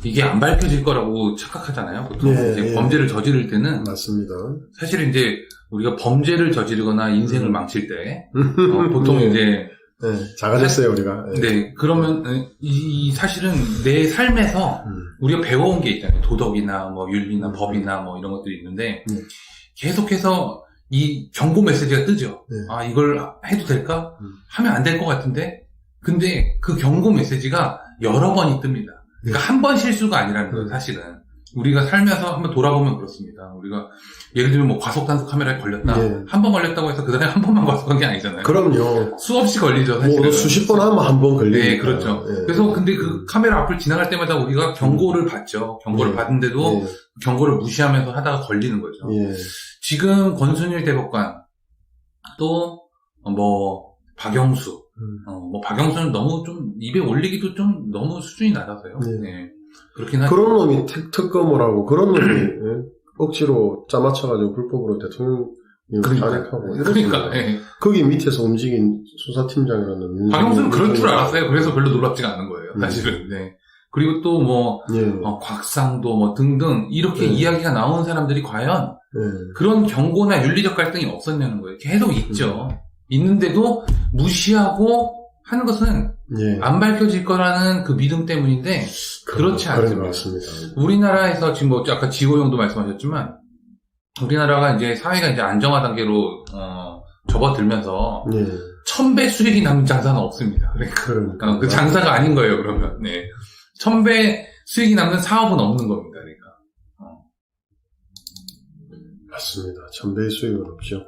이게 안 밝혀질 거라고 착각하잖아요. 보통 이제 범죄를 저지를 때는.
맞습니다.
사실은 이제 우리가 범죄를 저지르거나 인생을 망칠 때, 보통 이제
작아졌어요, 우리가.
그러면, 사실은 내 삶에서 우리가 배워온 게 있잖아요. 도덕이나, 윤리나, 법이나, 이런 것들이 있는데, 계속해서 이 경고 메시지가 뜨죠. 이걸 해도 될까? 하면 안 될 것 같은데? 근데 그 경고 메시지가 여러 번이 뜹니다. 그러니까 한 번 실수가 아니라는 거예요, 사실은. 우리가 살면서 한번 돌아보면 그렇습니다. 우리가 예를 들면 과속단속 카메라에 걸렸다. 한 번 걸렸다고 해서 그다음에 한 번만 과속한 게 아니잖아요.
그럼요.
수없이 걸리죠, 사실은.
수십 번 하면 한 번 걸리니까.
그렇죠. 그래서 근데 그 카메라 앞을 지나갈 때마다 우리가 경고를 받죠. 경고를 받은데도 경고를 무시하면서 하다가 걸리는 거죠. 지금 권순일 대법관 또 박영수 박영수는 너무 좀 입에 올리기도 좀 너무 수준이 낮아서요. 그렇긴 하죠.
그런 놈이 특검을 하고 그런 놈이 억지로 짜맞춰가지고 불법으로 대통령 탄핵하고
그러니까
거기 밑에서 움직인 수사팀장이라는
박영수는 그럴 줄 알았어요. 그래서 별로 놀랍지가 않은 거예요, 사실은. 그리고 또 곽상도 등등 이렇게 이야기가 나오는 사람들이 과연 그런 경고나 윤리적 갈등이 없었냐는 거예요. 계속 있죠. 있는데도 무시하고 하는 것은 안 밝혀질 거라는 그 믿음 때문인데 그렇지 않습니다. 우리나라에서 지금 뭐 아까 지호형도 말씀하셨지만 우리나라가 이제 사회가 이제 안정화 단계로 접어들면서 1000배 수익이 남는 장사는 없습니다. 그러니까 그 장사가 아닌 거예요. 그러면 1000배 수익이 남는 사업은 없는 겁니다. 그러니까
맞습니다. 1000배의 수익은 없죠.